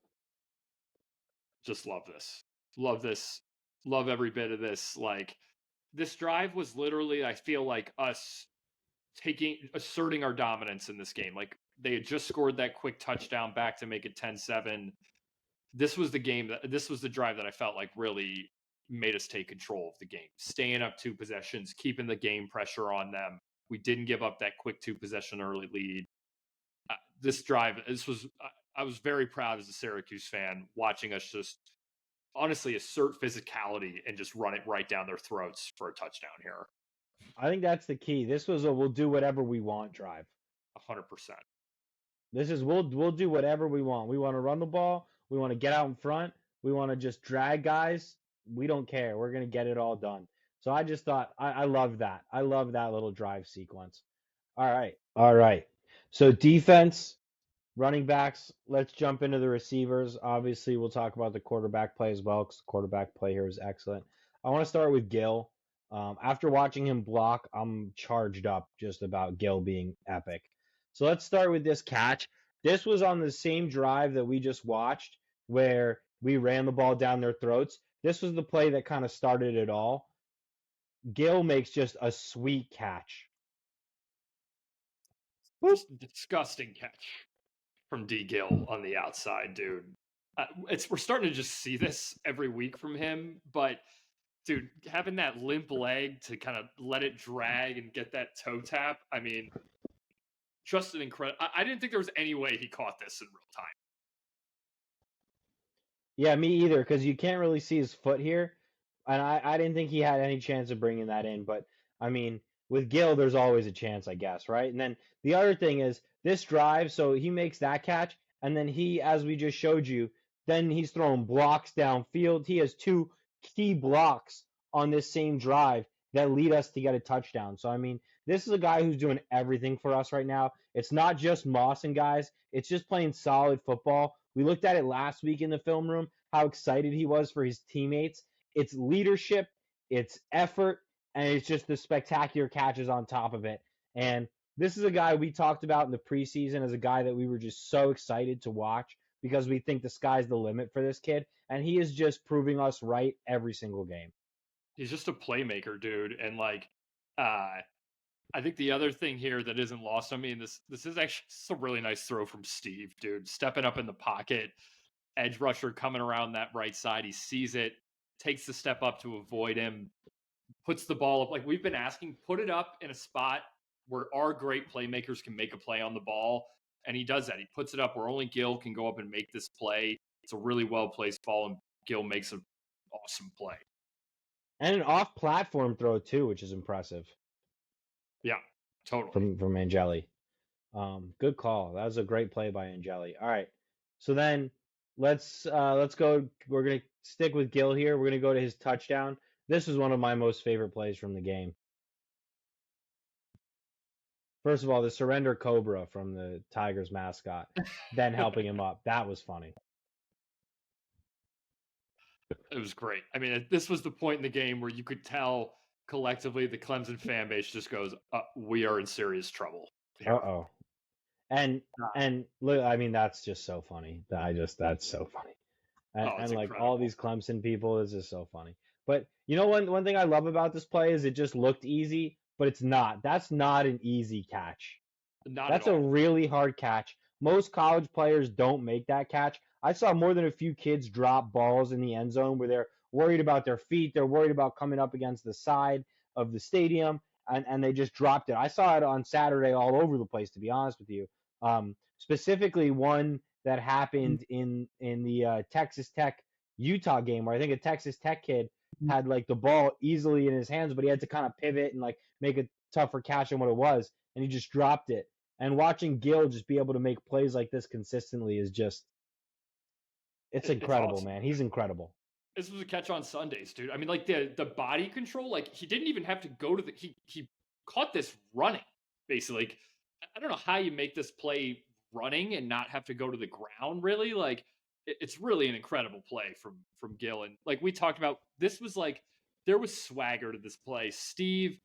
Just love this. Love this. Love every bit of this. Like, this drive was literally, I feel like, us asserting our dominance in this game. Like, they had just scored that quick touchdown back to make it 10-7. This was the drive that I felt like really made us take control of the game. Staying up 2 possessions, keeping the game pressure on them. We didn't give up that quick 2-possession early lead. This drive, I was very proud as a Syracuse fan watching us just honestly assert physicality and just run it right down their throats for a touchdown here. I think that's the key. This was a we'll do whatever we want drive. 100%. This is we'll do whatever we want. We want to run the ball. We want to get out in front. We want to just drag guys. We don't care. We're going to get it all done. So I just thought I love that. I love that little drive sequence. All right. So defense, running backs, let's jump into the receivers. Obviously, we'll talk about the quarterback play as well because the quarterback play here is excellent. I want to start with Gill. After watching him block, I'm charged up just about Gill being epic. So let's start with this catch. This was on the same drive that we just watched where we ran the ball down their throats. This was the play that kind of started it all. Gill makes just a sweet catch. Just disgusting catch from D. Gill on the outside, dude. We're starting to just see this every week from him, but dude, having that limp leg to kind of let it drag and get that toe tap, I mean, just an incredible. I didn't think there was any way he caught this in real time. Yeah, me either, because you can't really see his foot here. And I didn't think he had any chance of bringing that in. But, I mean, with Gill, there's always a chance, I guess, right? And then the other thing is this drive, so he makes that catch, and then he, as we just showed you, then he's throwing blocks downfield. He has 2 key blocks on this same drive that lead us to get a touchdown. So, I mean, this is a guy who's doing everything for us right now. It's not just mossing guys. It's just playing solid football. We looked at it last week in the film room, how excited he was for his teammates. It's leadership, it's effort, and it's just the spectacular catches on top of it. And this is a guy we talked about in the preseason as a guy that we were just so excited to watch because we think the sky's the limit for this kid. And he is just proving us right every single game. He's just a playmaker, dude. And like, I think the other thing here that isn't lost on me, and this is actually a really nice throw from Steve, dude. Stepping up in the pocket, edge rusher coming around that right side. He sees it, takes the step up to avoid him, puts the ball up. Like we've been asking, put it up in a spot where our great playmakers can make a play on the ball. And he does that. He puts it up where only Gill can go up and make this play. It's a really well-placed ball, and Gill makes an awesome play. And an off-platform throw too, which is impressive Yeah, totally. from Angeli. Good call. That was a great play by Angeli. All right. So then let's go. We're gonna stick with Gill here. We're gonna go to his touchdown. This was one of my most favorite plays from the game. First of all, the surrender cobra from the Tigers mascot, then helping him up. That was funny. It was great. I mean, this was the point in the game where you could tell collectively the Clemson fan base just goes, "We are in serious trouble." Uh-oh. And look, I mean, that's just so funny. That's so funny. And like incredible. all these Clemson people, is just so funny. But you know, one thing I love about this play is it just looked easy, but it's not. That's not an easy catch. That's a really hard catch. Most college players don't make that catch. I saw more than a few kids drop balls in the end zone where they're worried about their feet. They're worried about coming up against the side of the stadium, and they just dropped it. I saw it on Saturday all over the place, to be honest with you. Specifically, one that happened in the Texas Tech Utah game where I think a Texas Tech kid had like the ball easily in his hands, but he had to kind of pivot and like make a tougher catch than what it was, and he just dropped it. And watching Gill just be able to make plays like this consistently is just, it's incredible, awesome. Man. He's incredible. This was a catch on Sundays, dude. I mean, like the body control, like he didn't even have to go to he caught this running, basically. Like, I don't know how you make this play running and not have to go to the ground, really. Like, it's really an incredible play from Gill. And like we talked about, this was like, there was swagger to this play. Steve,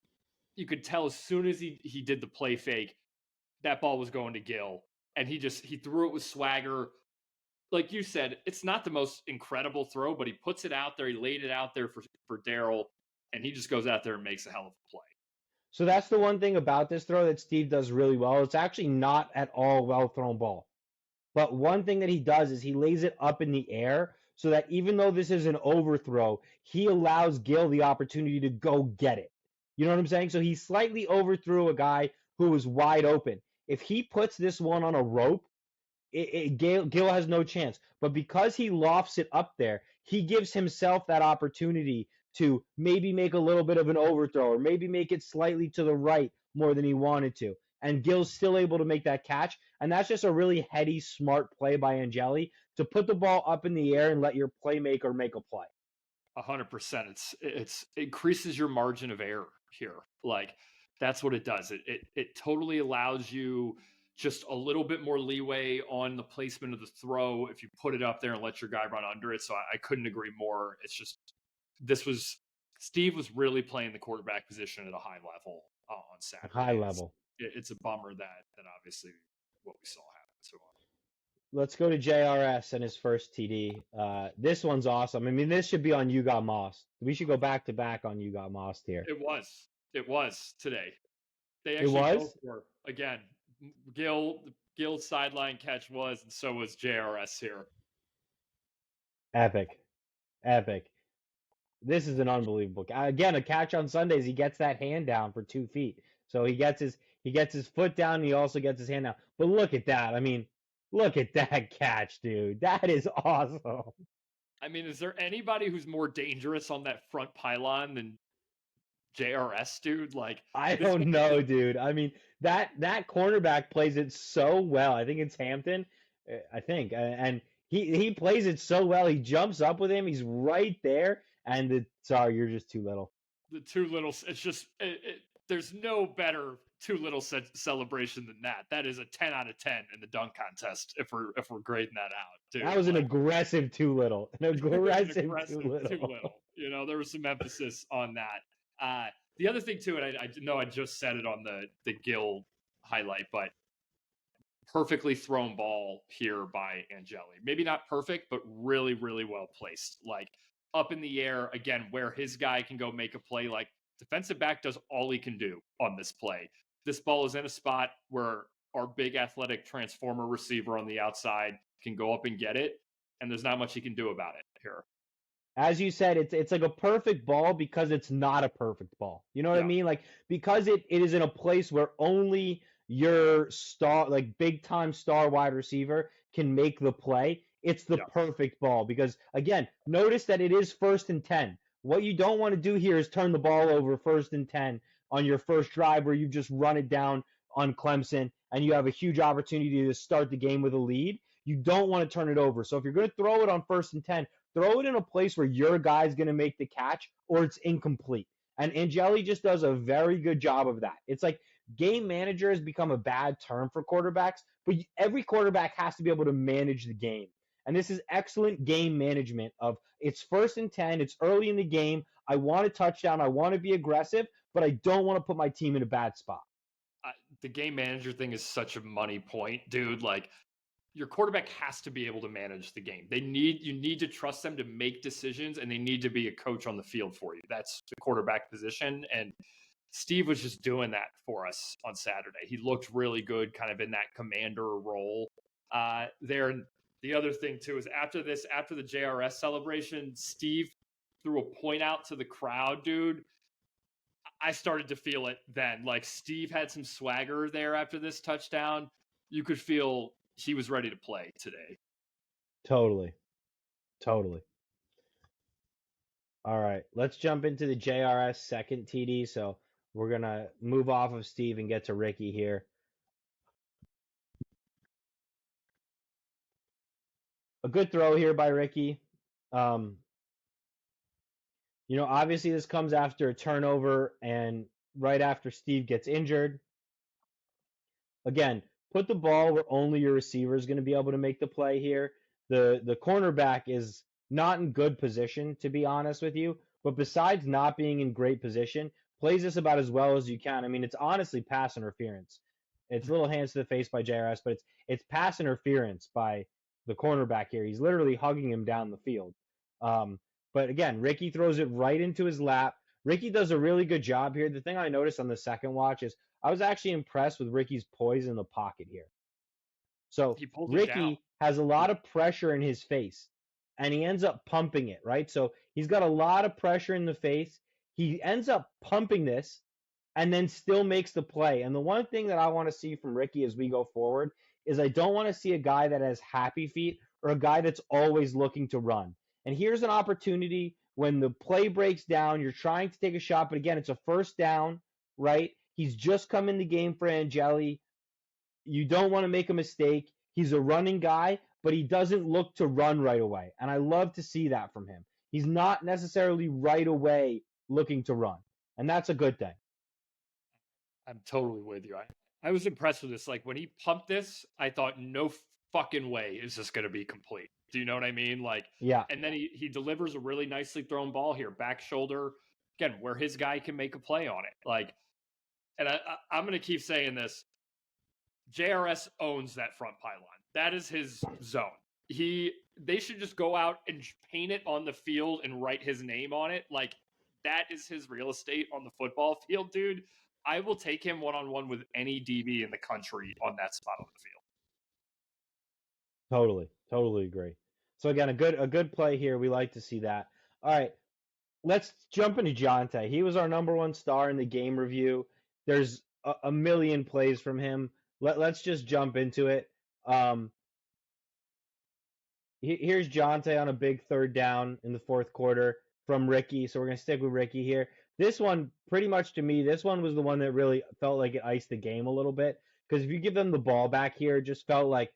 you could tell as soon as he did the play fake, that ball was going to Gill. And he threw it with swagger. Like you said, it's not the most incredible throw, but he puts it out there. He laid it out there for Darrell, and he just goes out there and makes a hell of a play. So that's the one thing about this throw that Steve does really well. It's actually not at all well thrown ball. But one thing that he does is he lays it up in the air so that even though this is an overthrow, he allows Gill the opportunity to go get it. You know what I'm saying? So he slightly overthrew a guy who was wide open. If he puts this one on a rope, Gill has no chance. But because he lofts it up there, he gives himself that opportunity to maybe make a little bit of an overthrow or maybe make it slightly to the right more than he wanted to. And Gill's still able to make that catch. And that's just a really heady, smart play by Angeli to put the ball up in the air and let your playmaker make a play. 100%. It increases your margin of error here. Like, that's what it does. It totally allows you just a little bit more leeway on the placement of the throw if you put it up there and let your guy run under it. So I couldn't agree more. It's just, Steve was really playing the quarterback position at a high level on Saturday. High level. It's a bummer that obviously what we saw happen to him. Let's go to JRS and his first TD. This one's awesome. I mean, this should be on You Got Mossed. We should go back to back on You Got Mossed here. It was today. They actually both were. Again, Gill's sideline catch was, and so was JRS here. Epic. This is an unbelievable. Again, a catch on Sundays. He gets that hand down for 2 feet. So he gets his foot down. And he also gets his hand down. But look at that. I mean, look at that catch, dude. That is awesome. I mean, is there anybody who's more dangerous on that front pylon than JRS, dude? Like, I don't know, dude. I mean, that cornerback plays it so well. I think it's Hampton. And he plays it so well. He jumps up with him. He's right there. And sorry, you're just too little. The too little. It's just there's no better too little celebration than that. That is a 10 out of 10 in the dunk contest. If we're grading that out, dude. That was an aggressive too little. An aggressive too little. You know, there was some emphasis on that. The other thing too, and I know I just said it on the Gill highlight, but perfectly thrown ball here by Angeli. Maybe not perfect, but really, really well placed. Like, up in the air, again, where his guy can go make a play. Like, defensive back does all he can do on this play. This ball is in a spot where our big athletic transformer receiver on the outside can go up and get it, and there's not much he can do about it here. As you said, it's like a perfect ball because it's not a perfect ball. You know what I mean? Like, because it is in a place where only your star, like big time star wide receiver can make the play. It's the perfect ball because, again, notice that it is 1st and 10. What you don't want to do here is turn the ball over 1st and 10 on your first drive where you just run it down on Clemson and you have a huge opportunity to start the game with a lead. You don't want to turn it over. So if you're going to throw it on 1st and 10, throw it in a place where your guy's going to make the catch or it's incomplete. And Angeli just does a very good job of that. It's like game manager has become a bad term for quarterbacks, but every quarterback has to be able to manage the game. And this is excellent game management of it's 1st and 10, it's early in the game. I want a touchdown, I want to be aggressive, but I don't want to put my team in a bad spot. The game manager thing is such a money point, dude. Like, your quarterback has to be able to manage the game. You need to trust them to make decisions, and they need to be a coach on the field for you. That's the quarterback position. And Steve was just doing that for us on Saturday. He looked really good, kind of in that commander role there. And the other thing too is after the JRS celebration, Steve threw a point out to the crowd, dude. I started to feel it then. Like, Steve had some swagger there after this touchdown. You could feel he was ready to play today. Totally. All right, let's jump into the JRS second TD. So we're going to move off of Steve and get to Ricky here. A good throw here by Ricky. Obviously this comes after a turnover and right after Steve gets injured. Again, put the ball where only your receiver is going to be able to make the play here. The cornerback is not in good position, to be honest with you, but besides not being in great position, plays this about as well as you can. I mean, it's honestly pass interference. It's little hands to the face by JRS, but it's pass interference by the cornerback here. He's literally hugging him down the field. But again, Ricky throws it right into his lap. Ricky does a really good job here. The thing I noticed on the second watch is I was actually impressed with Ricky's poise in the pocket here. So Ricky has a lot of pressure in his face, and he ends up pumping it, right? So he's got a lot of pressure in the face. He ends up pumping this and then still makes the play. And the one thing that I want to see from Ricky as we go forward is I don't want to see a guy that has happy feet or a guy that's always looking to run. And here's an opportunity when the play breaks down, you're trying to take a shot, but again, it's a first down, right? He's just come in the game for Angeli. You don't want to make a mistake. He's a running guy, but he doesn't look to run right away. And I love to see that from him. He's not necessarily right away looking to run. And that's a good thing. I'm totally with you. I was impressed with this. Like, when he pumped this, I thought, no fucking way is this going to be complete. Do you know what I mean? Like, yeah. And then he delivers a really nicely thrown ball here, back shoulder, again, where his guy can make a play on it. Like, and I'm going to keep saying this. JRS owns that front pylon. That is his zone. They should just go out and paint it on the field and write his name on it. Like, that is his real estate on the football field, dude. I will take him one-on-one with any DB in the country on that spot on the field. Totally agree. So again, a good play here. We like to see that. All right, let's jump into Jonte. He was our number one star in the game review. There's a million plays from him. Let's just jump into it. Here's Jonte on a big third down in the fourth quarter from Ricky. So we're going to stick with Ricky here. This one, pretty much to me, this one was the one that really felt like it iced the game a little bit. Because if you give them the ball back here, it just felt like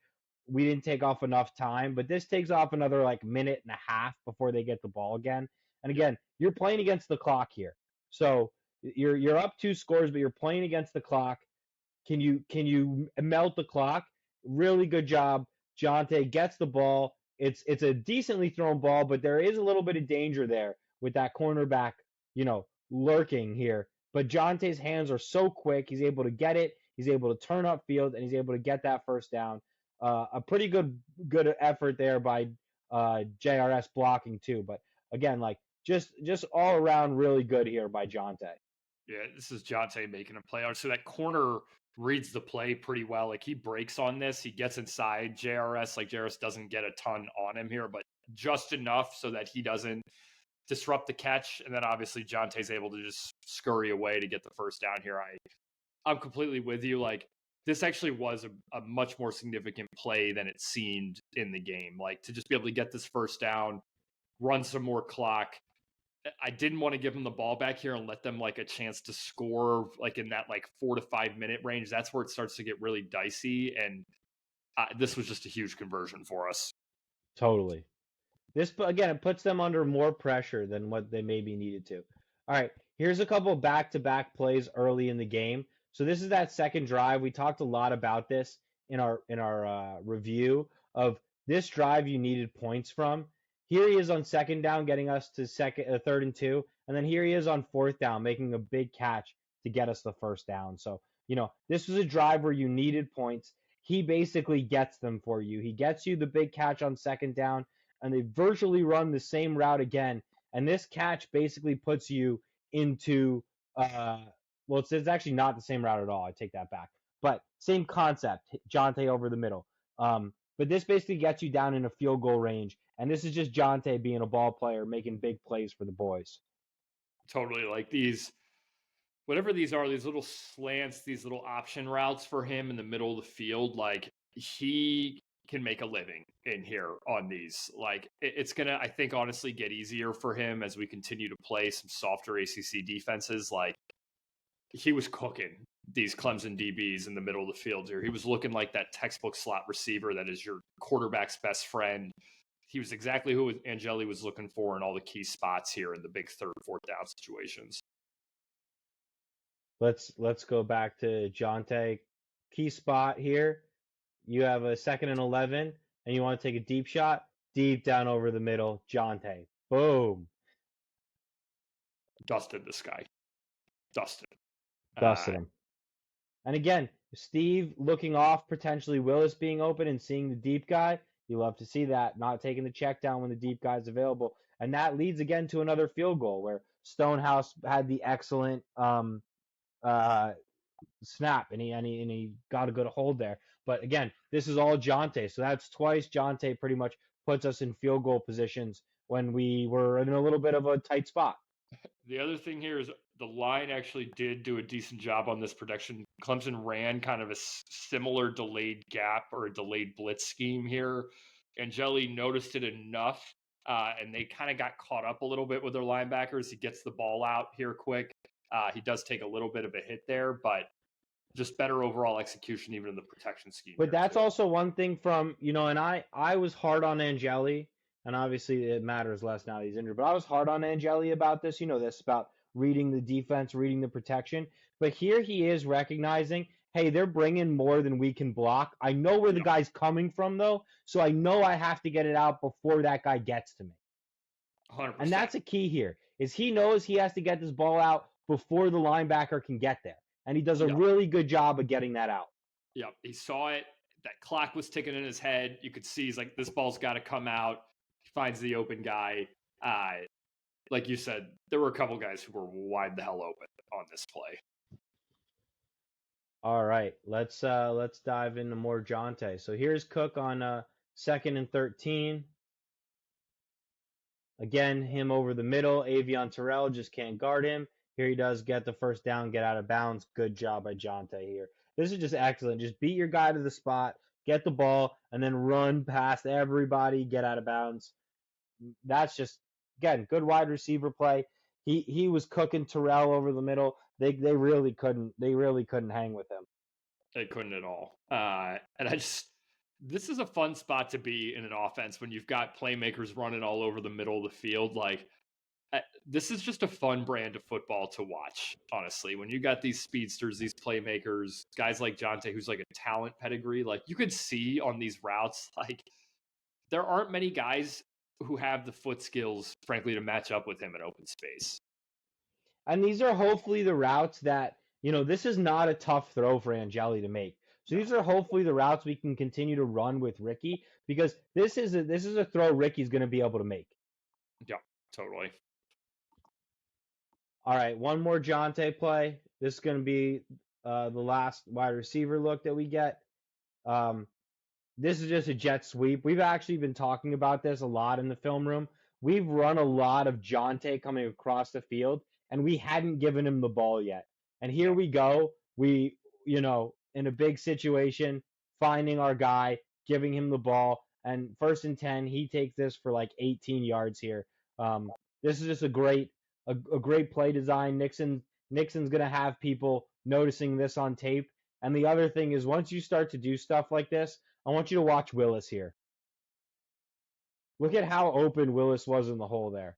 we didn't take off enough time. But this takes off another minute and a half before they get the ball again. And again, you're playing against the clock here. So you're up 2 scores, but you're playing against the clock. Can you melt the clock? Really good job. Jonte gets the ball. It's a decently thrown ball, but there is a little bit of danger there with that cornerback, lurking here. But Jonte's hands are so quick. He's able to get it. He's able to turn upfield, and he's able to get that first down. A pretty good effort there by JRS blocking too. But again, just all around really good here by Jonte. Yeah, this is Jonte making a play on. So that corner reads the play pretty well. Like, he breaks on this. He gets inside JRS. Like, JRS doesn't get a ton on him here, but just enough so that he doesn't disrupt the catch. And then obviously Jonte's able to just scurry away to get the first down here. I'm completely with you. Like, this actually was a much more significant play than it seemed in the game. Like, to just be able to get this first down, run some more clock. I didn't want to give them the ball back here and let them like a chance to score like in that like 4 to 5 minute range. That's where it starts to get really dicey. And this was just a huge conversion for us. Totally. This, again, it puts them under more pressure than what they maybe needed to. All right, here's a couple back-to-back plays early in the game. So this is that second drive. We talked a lot about this in our review of this drive you needed points from. Here he is on second down, getting us to third and 2, and then here he is on fourth down, making a big catch to get us the first down. So this was a drive where you needed points. He basically gets them for you. He gets you the big catch on second down, and they virtually run the same route again. And this catch basically puts you into, well, it's actually not the same route at all. I take that back. But same concept, Jonte over the middle. But this basically gets you down in a field goal range. And this is just Jonte being a ball player, making big plays for the boys. Totally. Like these, whatever these are, these little slants, these little option routes for him in the middle of the field, like he can make a living in here on these. Like it's going to, I think, honestly get easier for him as we continue to play some softer ACC defenses. Like he was cooking these Clemson DBs in the middle of the field here. He was looking like that textbook slot receiver that is your quarterback's best friend. He was exactly who Angeli was looking for in all the key spots here in the big third, fourth down situations. Let's go back to Jonte. Key spot here. You have a 2nd and 11, and you want to take a deep shot, deep down over the middle, Jonte. Boom. Dusted this guy. Dusted him. And again, Steve looking off, potentially Willis being open and seeing the deep guy. You love to see that, not taking the check down when the deep guy is available. And that leads again to another field goal where Stonehouse had the excellent snap, and he got a good hold there. But again, this is all Jonte, so that's twice Jonte pretty much puts us in field goal positions when we were in a little bit of a tight spot. The other thing here is the line actually did do a decent job on this protection. Clemson ran kind of a similar delayed gap or a delayed blitz scheme here. Angeli noticed it enough, and they kind of got caught up a little bit with their linebackers. He gets the ball out here quick. He does take a little bit of a hit there, but just better overall execution even in the protection scheme. But that's also one thing from, and I was hard on Angeli, and obviously it matters less now that he's injured, but I was hard on Angeli about this, this about reading the defense, reading the protection. But here he is recognizing, hey, they're bringing more than we can block. I know where the guy's coming from, though, so I know I have to get it out before that guy gets to me. 100%. And that's a key here, is he knows he has to get this ball out before the linebacker can get there. And he does a really good job of getting that out. Yep, he saw it. That clock was ticking in his head. You could see he's like, this ball's got to come out. He finds the open guy. Like you said, there were a couple guys who were wide the hell open on this play. All right, let's dive into more Jonte. So here's Cook on 2nd and 13. Again, him over the middle. Avion Terrell just can't guard him. Here he does get the first down, get out of bounds. Good job by Jonte here. This is just excellent. Just beat your guy to the spot, get the ball, and then run past everybody, get out of bounds. That's just, again, good wide receiver play. He was cooking Terrell over the middle. They really couldn't hang with him. They couldn't at all. And this is a fun spot to be in an offense when you've got playmakers running all over the middle of the field. Like, this is just a fun brand of football to watch, honestly. When you got these speedsters, these playmakers, guys like Jonte, who's like a talent pedigree, like you could see on these routes, like there aren't many guys who have the foot skills, frankly, to match up with him in open space. And these are hopefully the routes that, this is not a tough throw for Angeli to make. So these are hopefully the routes we can continue to run with Ricky, because this is a throw Ricky's going to be able to make. Yeah, totally. All right, one more Jonte play. This is going to be the last wide receiver look that we get. This is just a jet sweep. We've actually been talking about this a lot in the film room. We've run a lot of Jonte coming across the field, and we hadn't given him the ball yet. And here we go. We, in a big situation, finding our guy, giving him the ball, and 1st and 10, he takes this for like 18 yards here. This is just a great play design. Nixon's gonna have people noticing this on tape. And the other thing is, once you start to do stuff like this, I want you to watch Willis here. Look at how open Willis was in the hole there.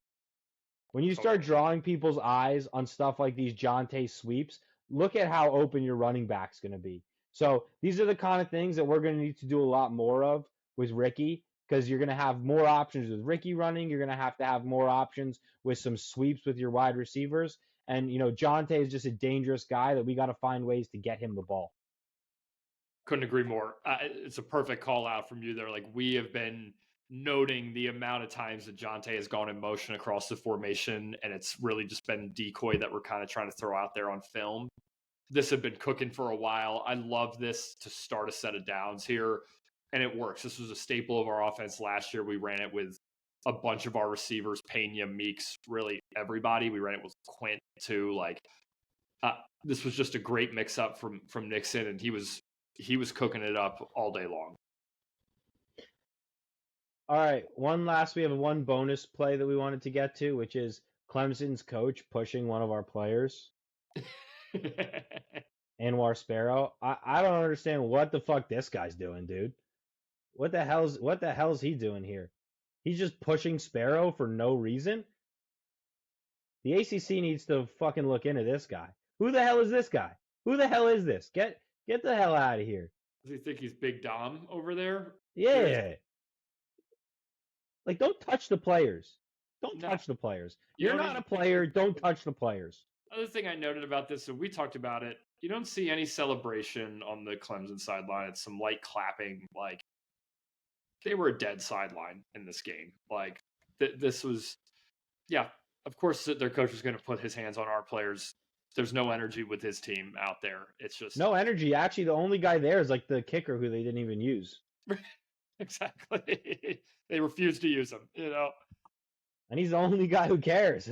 When you start drawing people's eyes on stuff like these Jonte sweeps, look at how open your running back's going to be. So these are the kind of things that we're going to need to do a lot more of with Ricky, because you're going to have more options with Ricky running. You're going to have more options with some sweeps with your wide receivers. And, Jonte is just a dangerous guy that we got to find ways to get him the ball. Couldn't agree more. It's a perfect call out from you there. Like, we have been noting the amount of times that Jonte has gone in motion across the formation, and it's really just been decoy that we're kind of trying to throw out there on film. This had been cooking for a while. I love this to start a set of downs here, and it works. This was a staple of our offense last year. We ran it with a bunch of our receivers, Pena, Meeks, really everybody. We ran it with Quint too. Like, this was just a great mix-up from Nixon, and he was cooking it up all day long. All right, we have one bonus play that we wanted to get to, which is Clemson's coach pushing one of our players, Anwar Sparrow. I don't understand what the fuck this guy's doing, dude. What the hell's he doing here? He's just pushing Sparrow for no reason? The ACC needs to fucking look into this guy. Who the hell is this guy? Who the hell is this? Get the hell out of here. Does he think he's Big Dom over there? Yeah. Like, don't touch the players. Don't touch the players. You're not a player. Don't touch the players. Other thing I noted about this, and we talked about it, you don't see any celebration on the Clemson sideline. It's some light clapping. Like, they were a dead sideline in this game. Like, this was, of course their coach was going to put his hands on our players. There's no energy with his team out there. It's just no energy. Actually, the only guy there is like the kicker who they didn't even use. Exactly. They refused to use him, And he's the only guy who cares.